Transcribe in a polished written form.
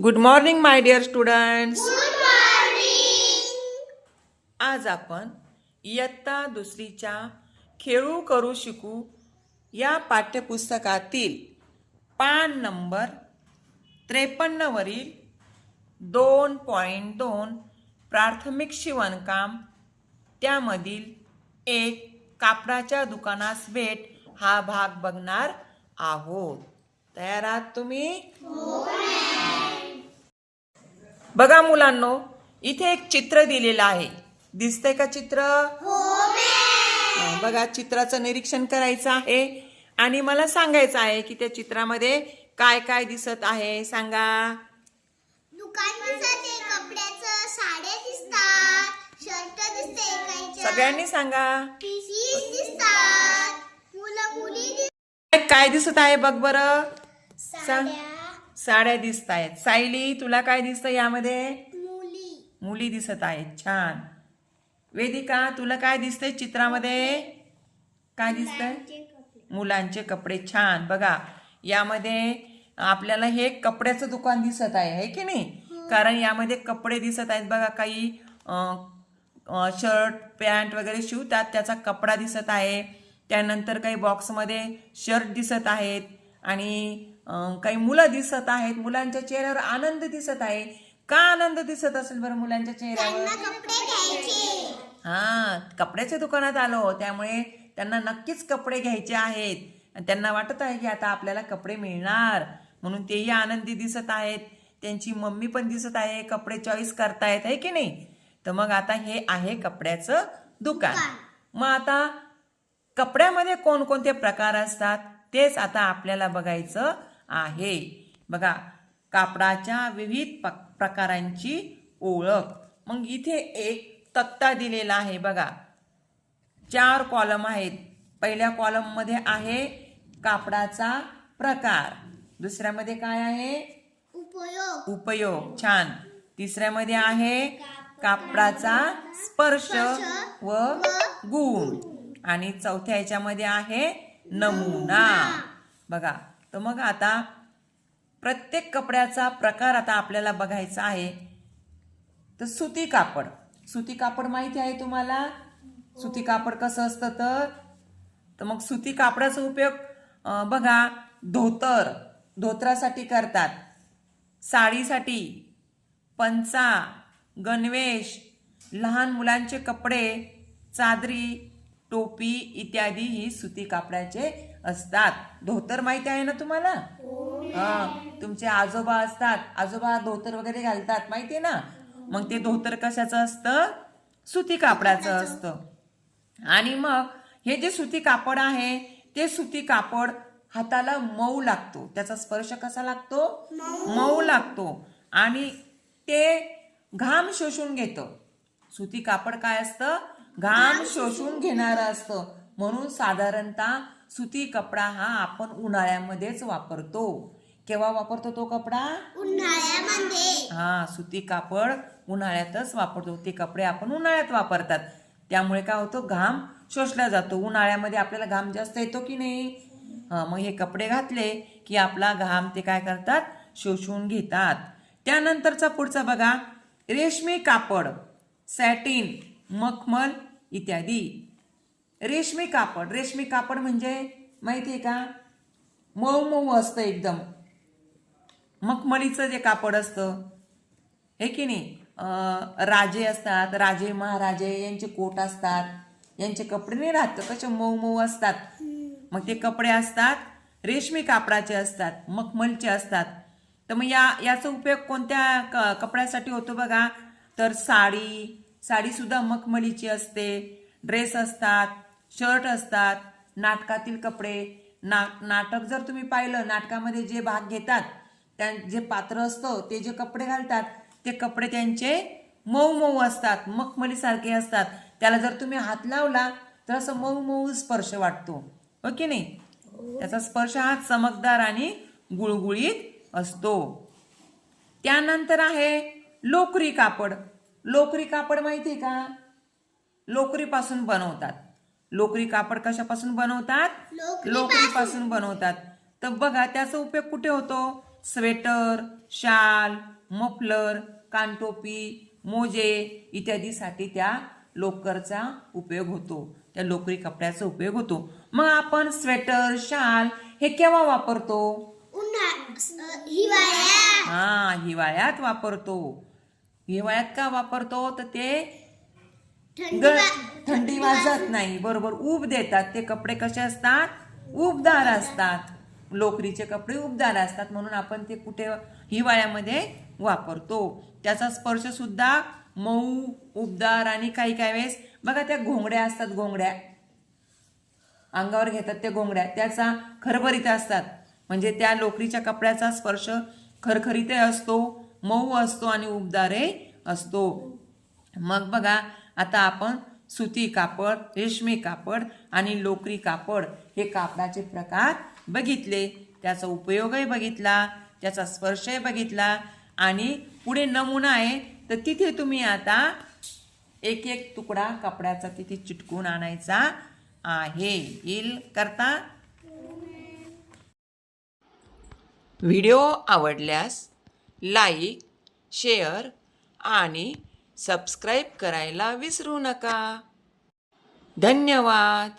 Good morning my dear students. Good morning. आज आपण इयत्ता दुसरीच्या खेळू करू शिकू या पाठ्यपुस्तकातील पान नंबर 53 वरील 2.2 प्राथमिक शिवणकाम त्यामधील एक कापडाच्या दुकानास भेट हा भाग बघणार आहोत. तयार आहात तुम्ही? बघा मुलांनो, इथे एक चित्र दिलेलं आहे. दिसतंय का चित्र? बघा, चित्राचं निरीक्षण करायचं आहे आणि मला सांगायचं आहे की त्या चित्रामध्ये काय काय दिसत आहे. सांगा. दुकान दिसते, कपड्याचं, साड्या दिसतात, शर्ट दिसते, काहीच्या सगळ्यांनी सांगा. पीसीस दिसतात, मुलं मुली दिसतात, काय दिसत आहे बघ बरं. सांग. साड्या, साड्या दिसत आहेत. सायली, तुला काय दिसतं यामध्ये? मुली, मुली दिसत आहेत. छान. वेदिका, तुला काय दिसतंय चित्रामध्ये? काय दिसतंय? मुलांचे कपडे. छान. बघा, यामध्ये आपल्याला हे कपड्याचं दुकान दिसत आहे की नाही? कारण यामध्ये कपडे दिसत आहेत. बघा, काही शर्ट पॅन्ट वगैरे शिवतात त्याचा कपडा दिसत आहे. त्यानंतर काही बॉक्समध्ये शर्ट दिसत आहेत आणि काही मुलं दिसत आहेत. मुलांच्या चेहऱ्यावर आनंद दिसत आहे. का आनंद दिसत असेल बरं मुलांच्या चेहऱ्यावर? कपडे घ्यायचे. कपड्याच्या दुकानात आलो त्यामुळे त्यांना नक्कीच कपडे घ्यायचे आहेत आणि त्यांना वाटत आहे की आता आपल्याला कपडे मिळणार, म्हणून तेही आनंदी दिसत आहेत. त्यांची मम्मी पण दिसत आहे, कपडे चॉईस करतायत, आहे की नाही? तर मग आता हे आहे कपड्याचं दुकान. मग आता कपड्यामध्ये कोणकोणते प्रकार असतात तेच आता आपल्याला बघायचं आहे. बघा, कापडाच्या विविध प्रकारांची ओळख. मग इथे एक तक्ता दिलेला आहे. बघा, 4 कॉलम आहेत. पहिल्या कॉलम मध्ये आहे कापडाचा प्रकार. दुसऱ्यामध्ये काय आहे? उपयोग. छान. तिसऱ्यामध्ये आहे कापडाचा स्पर्श व गुण आणि चौथ्या याच्यामध्ये आहे नमुना. बघा, तर मग आता प्रत्येक कपड्याचा प्रकार आता आपल्याला बघायचा आहे. तर सुती कापड. सुती कापड माहिती आहे तुम्हाला? सुती कापड कसं असतं तर मग सुती कापडाचा उपयोग बघा, धोतरासाठी करतात, साडीसाठी, पंचा, गणवेश, लहान मुलांचे कपडे, चादरी, टोपी इत्यादी ही सुती कापडाचे असतात. धोतर माहिती आहे ना तुम्हाला? तुमचे आजोबा असतात, आजोबा धोतर वगैरे घालतात, माहितीये ना? मग ते धोतर कशाचं असतं? सुती कापडाचं असतं. आणि मग हे जे सुती कापड आहे ते सुती कापड हाताला मऊ लागतो. त्याचा स्पर्श कसा लागतो? मऊ लागतो. आणि ते घाम शोषून घेतं. सुती कापड काय असतं? घाम शोषून घेणारं असतं. म्हणून साधारणतः सुती कपडा हा आपण उन्हाळ्यामध्येच वापरतो. केव्हा वापरतो तो कपडा? उन्हाळ्यामध्ये. सुती कापड उन्हाळ्यातच वापरतो. ते कपडे आपण उन्हाळ्यात वापरतात. त्यामुळे काय होतं? घाम शोषला जातो. उन्हाळ्यामध्ये आपल्याला घाम जास्त येतो की नाही? मग हे कपडे घातले की आपला घाम ते काय करतात? शोषून घेतात. त्यानंतरचा पुढचा बघा, रेशमी कापड, सॅटिन, मखमल इत्यादी. रेशमी कापड. रेशमी कापड म्हणजे माहितीये का? मऊ मऊ असतं एकदम. मखमलीचं जे कापड असतं, हे की नाही? राजे असतात, राजे महाराजे यांचे कोट असतात, यांचे कपडे नाही राहत, कसे मऊ मऊ असतात. मग ते कपडे असतात रेशमी कापडाचे असतात, मखमलचे असतात. तर मग याचा उपयोग कोणत्या कपड्यासाठी होतो बघा? तर साडी सुद्धा मखमलीची असते. ड्रेस असतात, शर्ट असतात, नाटकातील कपडे. नाटक जर तुम्ही पाहिलं, नाटकामध्ये जे भाग घेतात, जे पात्र असतं ते जे कपडे घालतात ते कपडे त्यांचे मऊ मऊ असतात, मखमलीसारखे असतात. त्याला जर तुम्ही हात लावला तर असं मऊ मऊ स्पर्श वाटतो, हो की नाही? त्याचा स्पर्श हा चमकदार आणि गुळगुळीत असतो. त्यानंतर आहे लोकरी कापड. लोकरी कापड माहितीये का? लोकरीपासून बनवतात. लोकरी कापड कशापासून बनवतात? लोकरीपासून बनवतात. तर बघा, त्याचा उपयोग कुठे होतो? स्वेटर, शाल, मफलर, कानटोपी, मोजे इत्यादीसाठी त्या लोकरचा उपयोग होतो, त्या लोकरी कपड्याचा उपयोग होतो. मग आपण स्वेटर, शाल हे केव्हा वापरतो? हिवाळ्यात. हिवाळ्यात वापरतो. हिवाळ्यात का वापरतो? तर ते थंडी वाजत नाही, बरोबर, ऊब देतात. ते कपडे कसे असतात? उबदार असतात. लोकरीचे कपडे उबदार असतात, म्हणून आपण ते कुठे हिवाळ्यामध्ये वापरतो. त्याचा स्पर्श सुद्धा मऊ, उबदार आणि काही काही वेळेस बघा त्या घोंगड्या असतात, घोंगड्या अंगावर घेतात, त्या घोंगड्या त्याचा खरखरीत असतात. म्हणजे त्या लोकरीच्या कपड्याचा स्पर्श खरखरीतही असतो, मऊ असतो आणि उबदारही असतो. मग बघा, आता आपण सुती कापड, रेशमी कापड आणि लोकरी कापड हे कापडाचे प्रकार बघितले. त्याचा उपयोगही बघितला, त्याचा स्पर्शही बघितला आणि पुढे नमुना आहे. तर तिथे तुम्ही आता एक एक तुकडा कपड्याचा तिथे चिटकून आणायचा आहे. येईल करता? व्हिडिओ आवडल्यास लाईक, शेअर आणि सबस्क्राईब करायला विसरू नका. धन्यवाद.